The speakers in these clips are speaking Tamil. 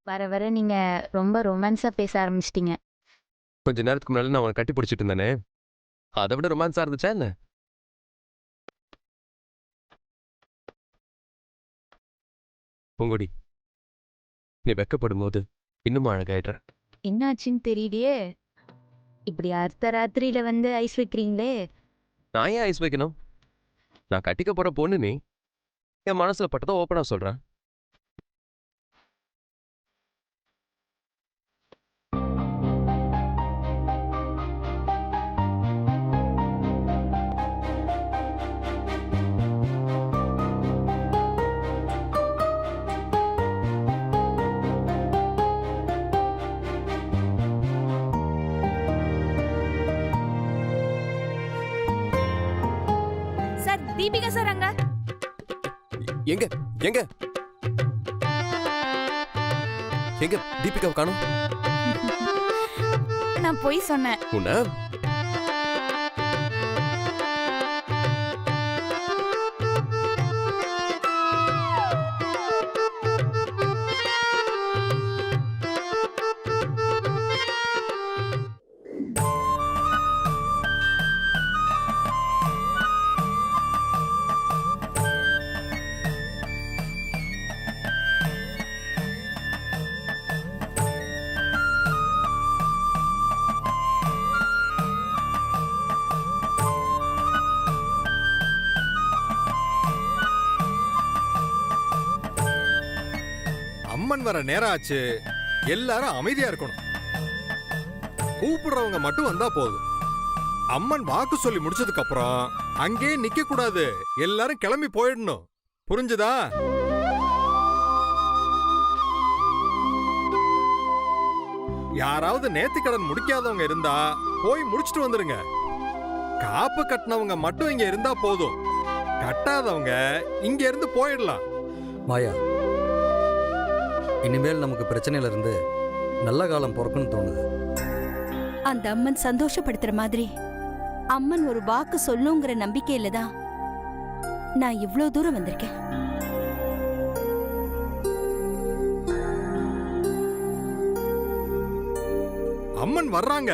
வர வர நீங்க ரொம்ப ரொமான்ஸா பேச ஆரம்பிச்சிட்டீங்க. கொஞ்ச நேரத்துக்கு முன்னாடி நான் உன்னை கட்டி பிடிச்சிட்டு இருந்தேனே, அதை விட ரொமான்ஸா இருந்துச்சா என்ன? பூங்கொடி, நீ வெக்கப்படும் போது இன்னும் அழகாயிடுற. என்னாச்சுன்னு தெரியலையே! இப்படி அர்த்த ராத்திரியில வந்து ஐஸ் வைக்கிறீங்களே! நான் ஏன் ஐஸ் வைக்கணும்? நான் கட்டிக்க போற பொண்ணு நீ. என் மனசுல பட்டதை ஓப்பனா சொல்றேன். சார் தீபிகா சார் அங்க எங்க எங்க எங்க தீபிகாவை காணோம்? நான் போய் சொன்னேன். உன்ன அம்மன் வர நேரம் ஆச்சு. எல்லாரும் அமைதியா இருக்கணும். கூப்பிடுறவங்க மட்டும் வந்தா போதும். அம்மன் வாக்கு சொல்லி முடிச்சதுக்கு அப்புறம் அங்கே நிக்க கூடாது. எல்லாரும் கிளம்பி போயிடணும். புரிஞ்சுதா? யாராவது நேர்த்திக்கடன் முடிக்காதவங்க இருந்தா போய் முடிச்சிட்டு வந்துருங்க. காப்பு கட்டினவங்க மட்டும் இங்க இருந்தா போதும். கட்டாதவங்க இங்க இருந்து போயிடலாம். மாயா, இனிமேல் நமக்கு பிரச்சனையில இருந்து நல்ல காலம் பிறக்குன்னு தோணுது. அந்த அம்மன் சந்தோஷப்படுத்துற மாதிரி அம்மன் ஒரு வாக்கு சொல்லுங்கிற நம்பிக்கையில தான் நான் இவ்ளோ தூரம் வந்திருக்கேன். அம்மன் வர்றாங்க.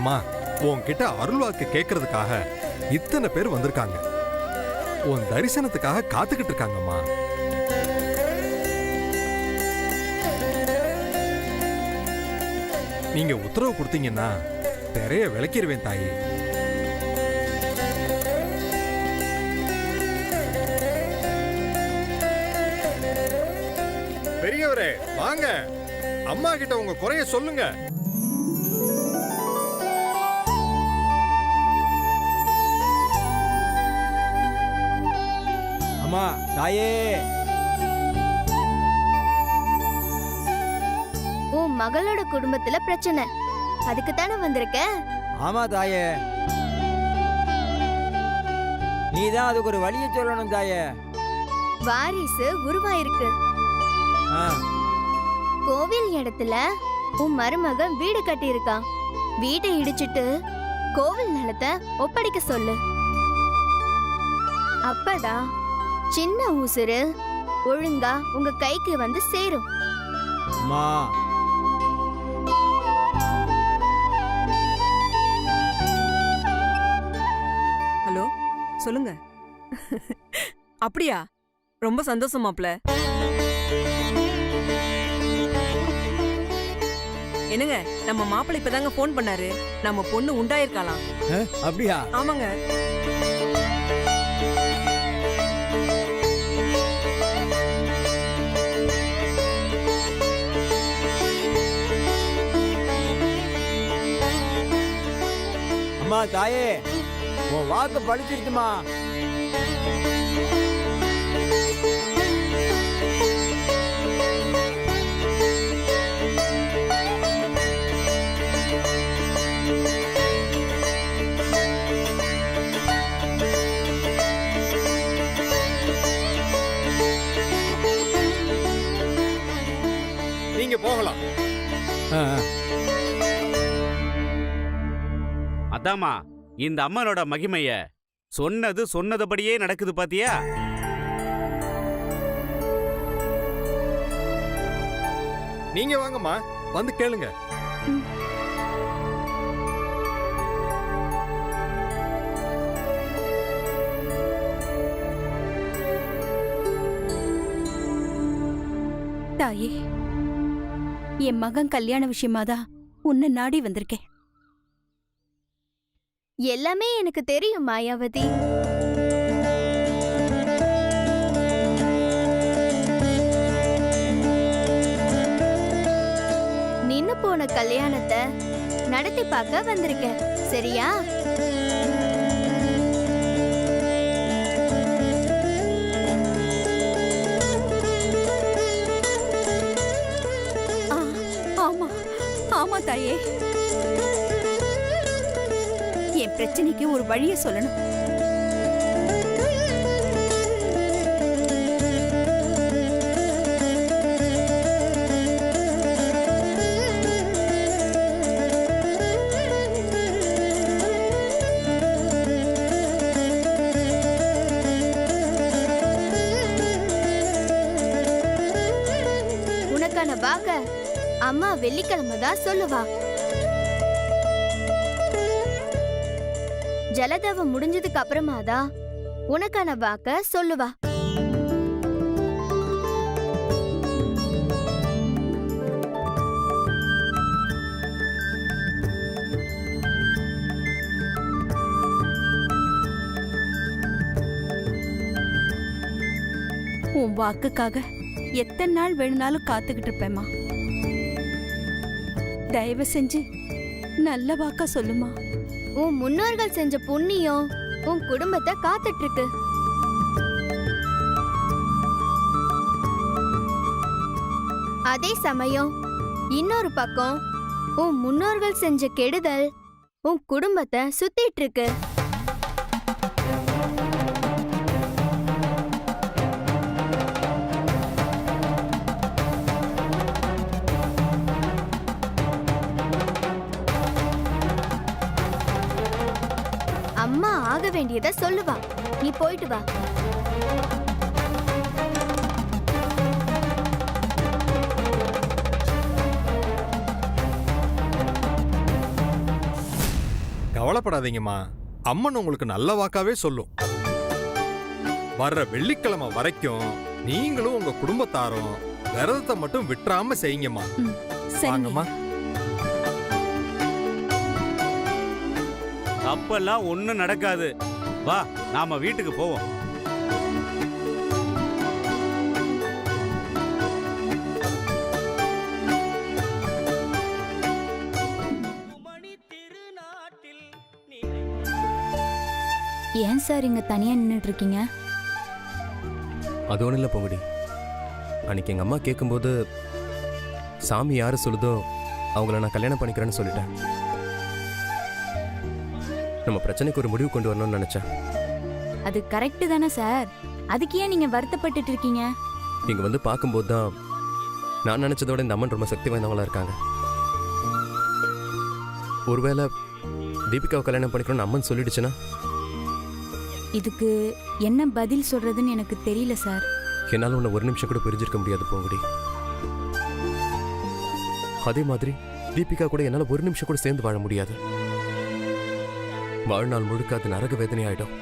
அம்மா உன்கிட்ட அருள்வாக்கு கேட்கறதுக்காக இத்தனை பேர் வந்திருக்காங்க. உன் தரிசனத்துக்காக காத்துக்கிட்டு இருக்காங்கம்மா. நீங்க உத்தரவு கொடுத்தீங்கன்னா திரைய விளக்கிடுவேன் தாயி. பெரியவரே வாங்க, அம்மா கிட்ட உங்க குறைய சொல்லுங்க. அம்மா தாயே, உன் மகளோட குடும்பத்துல பிரச்சனை, அதுக்கு தானே வந்திருக்க. ஆமா தாயே, நீதான் அதுக்கு ஒரு வழியை சொல்லணும் தாயே. வாரிசு உருவாயிருக்கு. ஆ, கோவில் இடத்துல உன் மருமகன் வீடு கட்டி இருக்கான். வீட்டை இடிச்சிட்டு கோவில் நிலத்தை ஒப்படைக்க சொல்லு. அப்பதான் சின்ன உசுறு ஒழுங்கா உங்க கைக்கு வந்து சேரும். அம்மா ஹலோ, சொல்லுங்க. அப்படியா? ரொம்ப சந்தோஷம் மாப்ள. என்னங்க, நம்ம மாப்பிள்ளை இப்பதாங்க ஃபோன் பண்ணாரு. நம்ம பொண்ணு உண்டாயிருக்காளாம். அப்படியா? ஆமாங்க. அம்மா தாயே, உன் வாக்கு பழிச்சிருச்சுமா. நீங்க போகலாம். அதாம்மா, இந்த அம்மனோட மகிமைய சொன்னதுபடியே நடக்குது பாத்தியா? நீங்க வாங்கம்மா, வந்து கேளுங்க. தாயே, என் மகன் கல்யாண விஷயமாதான் உன்னை நாடி வந்திருக்கேன். எல்லாமே எனக்கு தெரியும் மாயாவதி. நின்னு போன கல்யாணத்தை நடத்தி பார்க்க வந்திருக்கேன், சரியா? ஆ, ஆமா ஆமா தாயே, என் பிரச்சனைக்கு ஒரு வழியை சொல்லணும். உனக்கான வாக்க அம்மா வெள்ளிக்கிழமை தான் சொல்லுவா. ஜலதவம் முடிஞ்சதுக்கு அப்புறமா தான் உனக்கான வாக்க சொல்லுவா. உன் வாக்குக்காக எத்தனை நாள் வேணும்னாலும் காத்துக்கிட்டு இருப்பேம்மா. தயவு செஞ்சு நல்ல வாக்கா சொல்லுமா. உன் முன்னோர்கள் செஞ்ச புண்ணியம் உன் குடும்பத்தை காத்துட்டு இருக்கு. அதே சமயம் இன்னொரு பக்கம் உன் முன்னோர்கள் செஞ்ச கெடுதல் உன் குடும்பத்தை சுத்திட்டு இருக்கு. அம்மா ஆக வேண்டியதை சொல்லுவா, நீ போயிட்டு வா. கவலைப்படாதீங்கம்மா. அம்மன் உங்களுக்கு நல்ல வாக்காவே சொல்லும். வர்ற வெள்ளிக்கிழமை வரைக்கும் நீங்களும் உங்க குடும்பத்தாரும் விரதத்தை மட்டும் விட்டுறாம செய்யுங்கம்மா. வாங்கம்மா. அப்பெல்லாம் ஒண்ணும் நடக்காது. வா, நாம வீட்டுக்கு போவோம். ஏன் சார் இங்க தனியா நின்னுட்டு இருக்கீங்க? அது ஒன்றும் இல்லை பொங்குடி. அன்னைக்கு எங்கள் அம்மா கேட்கும்போது சாமி யார் சொல்லுதோ அவங்கள நான் கல்யாணம் பண்ணிக்கிறேன்னு சொல்லிட்டேன். நம்ம பிரச்சனைக்கு ஒரு முடிவு கொண்டு வரணும்னு நினச்சேன். அது கரெக்ட் தானே சார்? அதுக்கு ஏன் நீங்க வருத்தப்பட்டுட்டு இருக்கீங்க? இங்கே வந்து பார்க்கும்போது தான் நான் நினச்சதோட இந்த அம்மன் ரொம்ப சக்தி வாய்ந்தவங்களா இருக்காங்க. ஒருவேளை தீபிகாவை கல்யாணம் பண்ணிக்கணும்னு அம்மன் சொல்லிடுச்சுன்னா இதுக்கு என்ன பதில் சொல்றதுன்னு எனக்கு தெரியல சார். என்னால் உன்னை ஒரு நிமிஷம் கூட பிரிஞ்சிருக்க முடியாது பொங்குடி. அதே மாதிரி தீபிகா கூட என்னால் ஒரு நிமிஷம் கூட சேர்ந்து வாழ முடியாது. வாழ்நாள் முழுக்க அது நரக வேதனை ஆயிடும்.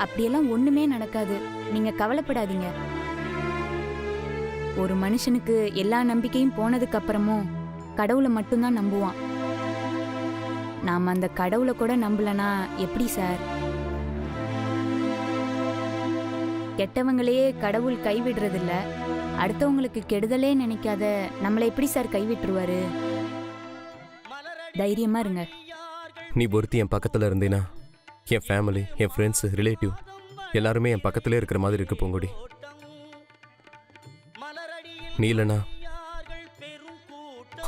அப்படியெல்லாம் ஒண்ணுமே நடக்காது, நீங்க கவலைப்படாதீங்க. ஒரு மனுஷனுக்கு எல்லா நம்பிக்கையும் போனதுக்கு அப்புறமும் கடவுளை மட்டும்தான் நம்புவான். நாம அந்த கடவுளை கூட நம்பலனா எப்படி சார்? கெட்டவங்களையே கடவுள் கைவிடுறதில்ல, அடுத்தவங்களுக்கு கெடுதலே நினைக்காத நம்மளை எப்படி சார் கைவிட்டுருவாரு? தைரியமா இருங்க. நீ ஒருத்தி என் பக்கத்தில் இருந்தீன்னா என் ஃபேமிலி, என் ஃப்ரெண்ட்ஸு, ரிலேட்டிவ் எல்லாருமே என் பக்கத்திலே இருக்கிற மாதிரி இருக்கு பொங்குடி. நீ இல்லைனா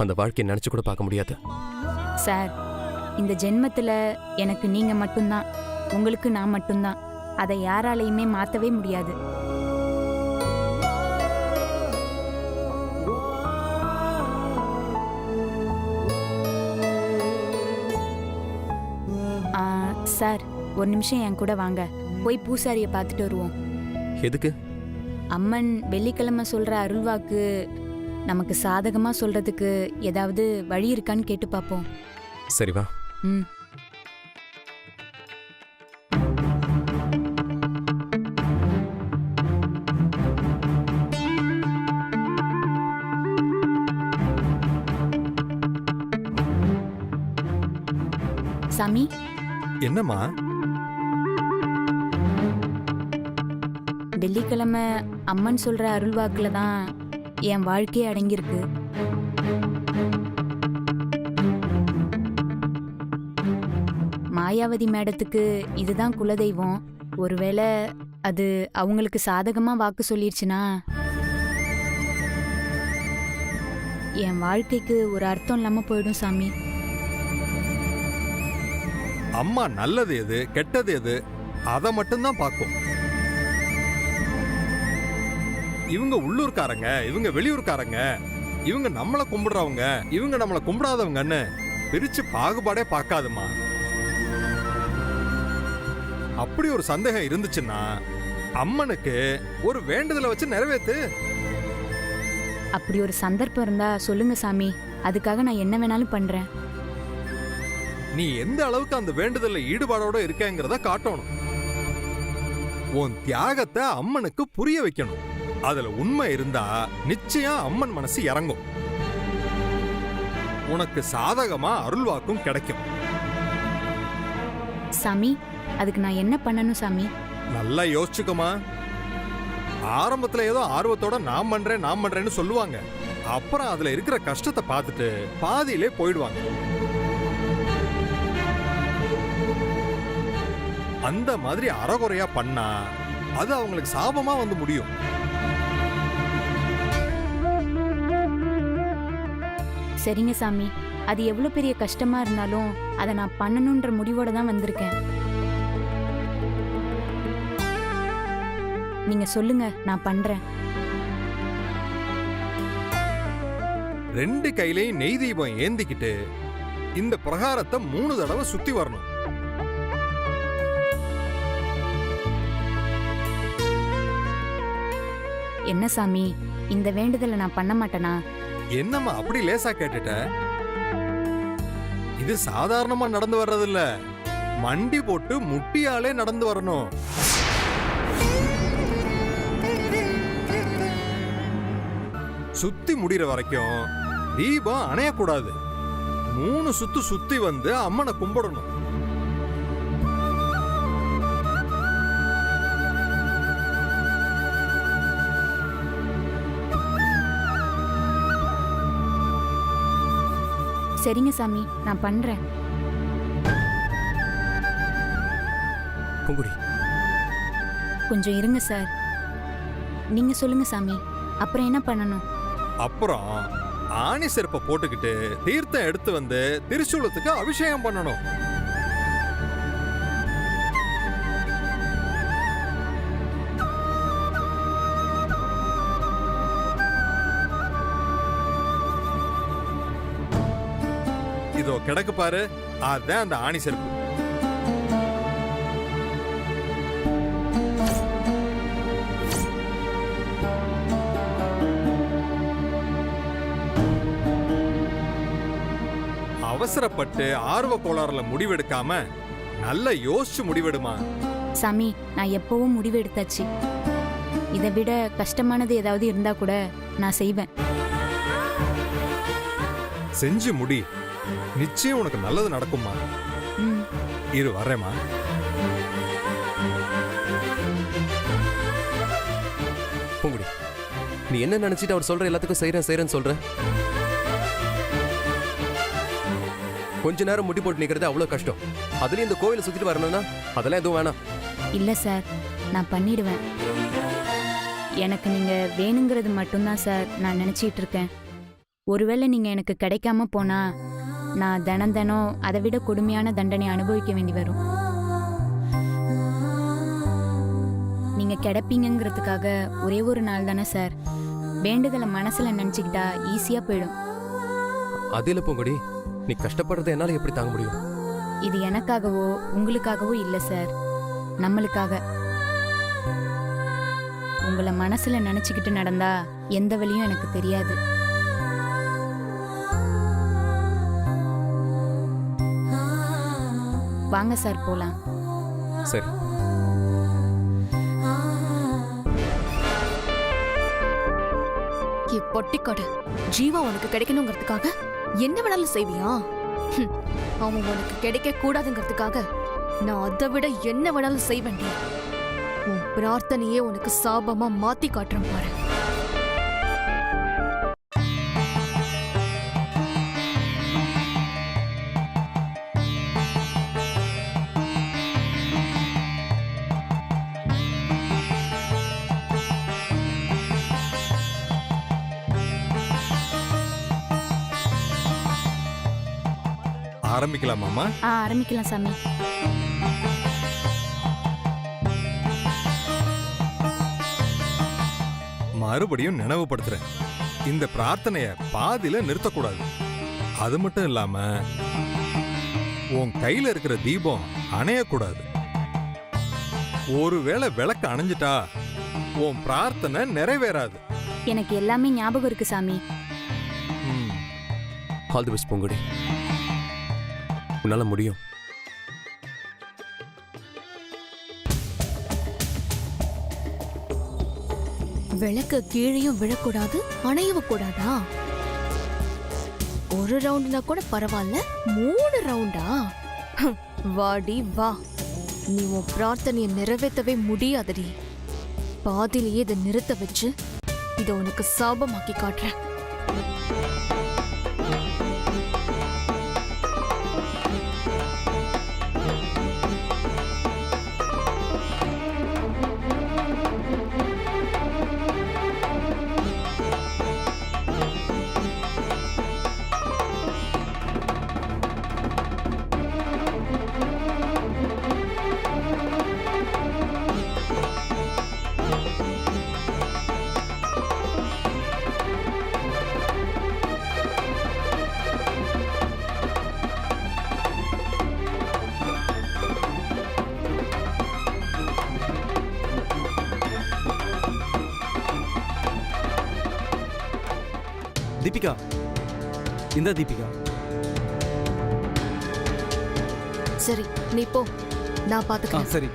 அந்த வாழ்க்கையை நினச்சி கூட பார்க்க முடியாது. சார், இந்த ஜென்மத்துல எனக்கு நீங்க மட்டும்தான், உங்களுக்கு நான் மட்டும்தான். அதை யாராலையுமே மாத்தவே முடியாது. சார், ஒரு நிமிஷம் என் கூட வாங்க, போய் பூசாரியை பார்த்துட்டு வருவோம். எதுக்கு? அம்மன் வெள்ளிக்கிழமை சொல்ற அருள்வாக்கு நமக்கு சாதகமா சொல்றதுக்கு ஏதாவது வழி இருக்கான்னு கேட்டு பார்ப்போம். சரி வா. ம். சாமி. என்னம்மா? வெள்ளிக்கிழமை அம்மன் சொல்ற அருள்வாக்குல தான் என் வாழ்க்கையே அடங்கியிருக்கு. மாயாவதி மேடத்துக்கு இதுதான் குலதெய்வம். ஒருவேளை அது அவங்களுக்கு சாதகமா வாக்கு சொல்லிடுச்சுன்னா என் வாழ்க்கைக்கு ஒரு அர்த்தம் இல்லாம போயிடும் சாமி. அம்மா நல்லது எது கெட்டது எது அதை மட்டும்தான் பார்க்கும். இவங்க உள்ளூர்காரங்க, இவங்க வெளியூர்காரங்க, இவங்க நம்மளை கும்பிடுறவங்க, இவங்க நம்மளை கும்பிடாதவங்கன்னு பிரிச்சு பாகுபாடே பார்க்காதுமா. அப்படி ஒரு சந்தேகம் இருந்துச்சுன்னா அம்மனுக்கு ஒரு வேண்டுதலை வச்சு நிறைவேத்து. அப்படி ஒரு சந்தர்ப்பம் இருந்தா சொல்லுங்க சாமி, அதுக்காக நான் என்ன வேணாலும் பண்றேன். நீ எந்த அளவுக்கு அந்த வேண்டுதல்ல ஈடுபாடோட இருக்கேங்கிறத காட்டணும். உன் தியாகத்தை அம்மனுக்கு புரிய வைக்கணும். அதுல உண்மை இருந்தா நிச்சயம் அம்மன் மனசு இறங்கும். உனக்கு சாதகமா அருள்வாக்கும் கிடைக்கும். சாமி, அதுக்கு நான் என்ன பண்ணணும் சாமி? நல்லா யோசிச்சுக்கமா. ஆரம்பத்துல ஏதோ ஆர்வத்தோட நான் பண்றேன்னு சொல்லுவாங்க. அப்புறம் அதுல இருக்கிற கஷ்டத்தை பார்த்துட்டு பாதியிலே போயிடுவாங்க. அந்த மாதிரி அறகுறையா பண்ணா அது அவங்களுக்கு சாபமா வந்து முடியும். சரிங்க சாமி, அது எவ்வளவு பெரிய கஷ்டமா இருந்தாலும் அதை நான் பண்ணணும்ன்ற முடிவோட தான் வந்திருக்கேன். நீங்க சொல்லுங்க, நான் பண்றேன். 2 கையிலையும் நெய் தீபம் ஏந்திக்கிட்டு இந்த பிரகாரத்தை 3 தடவை சுத்தி வரணும். என்ன சாமி, இந்த வேண்டுதலை நான் பண்ண மாட்டேனா? என்னம்மா அப்படி லேசா கேட்டுட்ட? இது சாதாரணமா நடந்து வர்றதில்ல. மண்டி போட்டு முட்டியாலே நடந்து வரணும். சுத்தி முடிகிற வரைக்கும் தீபம் அணையக்கூடாது. 3 சுத்து சுத்தி வந்து அம்மனை கும்பிடணும். சரிங்க சாமி, நான் பண்றேன். பூங்குடி, கொஞ்சம் இருங்க சார். நீங்க சொல்லுங்க சாமி, அப்புறம் என்ன பண்ணணும்? அப்புறம் ஆணி செருப்பை போட்டுக்கிட்டு தீர்த்தம் எடுத்து வந்து திரிசூலத்துக்கு அபிஷேகம் பண்ணணும். இதோ கிடக்கு பாரு, அதான் அந்த ஆணி செருப்பு. அவசரப்பட்டு ஆர்வ கோளாறுல முடிவெடுக்காம நல்ல யோசிச்சு முடிவெடுமா. சாமி, நான் எப்பவும் முடிவு எடுத்தாச்சு. இதை விட கஷ்டமானது ஏதாவது இருந்தா கூட நான் செய்வேன். செஞ்சு முடி, நிச்சயம் உனக்கு நல்லது நடக்குமா. ம். இரு வரேம்மா. பூங்குடி, நீ என்ன நினைச்சிட்டு அவர் சொல்ற எல்லாத்துக்கும் செய்றேன்னு சொல்ற? கொஞ்ச நேரம் முடி போட்டு நிக்கிறது அவ்வளவு கஷ்டம். அதுலயும் இந்த கோவிலை சுத்திட்டு வரணும்னா அதெல்லாம் எதுவும் வேணாம். இல்ல சார், நான் பண்ணிடுவேன். எனக்கு நீங்க வேணுங்கிறது மட்டும்தான் சார் நான் நினைச்சிட்டு இருக்கேன். ஒருவேளை நீங்க எனக்கு கிடைக்காம போனா நான் தினம் அதை விட கொடுமையான தண்டனை அனுபவிக்க வேண்டி வரும். நீங்க கிடைப்பீங்கிறதுக்காக ஒரே ஒரு நாள் தானே சார். வேண்டுதலை மனசுல நினைச்சுக்கிட்டா ஈஸியா போயிடும். அது இல்ல பூங்குடி, நீ கஷ்டப்படுறத என்னால எப்படி தாங்க முடியும்? இது எனக்காகவோ உங்களுக்காகவோ இல்ல சார், நம்மளுக்காக. உங்களை மனசுல நினைச்சுக்கிட்டு நடந்தா எந்த வழியும் எனக்கு தெரியாது. வாங்க சார், போலாம். சரி. பொட்டிக்காடு ஜீவா உனக்கு கிடைக்கணுங்கிறதுக்காக என்ன வேணாலும் செய்வியா? அவன் உனக்கு கிடைக்க கூடாதுங்கிறதுக்காக நான் அதை விட என்ன வேணாலும் செய்வேன்டி. உன் பிரார்த்தனையே உனக்கு சாபமா மாத்தி காட்டுறேன் பாரு. ஆரம்பிக்கலாமாமா? ஆரம்பிக்கலாம் சாமி. மறுபடியும் நினைவுபடுத்துறேன், இந்த பிரார்த்தனைய பாதியில நிறுத்தக்கூடாது. அது மட்டும் இல்லாம உன் கையில இருக்கிற தீபம் அணையக்கூடாது. ஒருவேளை விளக்கு அணைஞ்சிட்டா உன் பிரார்த்தனை நிறைவேறாது. எனக்கு எல்லாமே ஞாபகம் இருக்கு சாமி. ஆல் தி பெஸ்ட் பூங்குடி, உன்னால முடியும். விளக்கு கீழையும் விழக்கூடாது, அணையவும் கூடாதா? ஒரு ரவுண்ட்னா கூட பரவாயில்ல, 3 ரவுண்டா? வாடி வா, நீ உன் பிரார்த்தனையை நிறைவேற்றவே முடியாதடி. பாதிலேயே இதை நிறுத்த வச்சு இதை உனக்கு சாபமாக்கி காட்டுறேன். தீபிகா, இந்த தீபிகா சரி நீ போ, நான் பாத்துக்கிறேன். சரி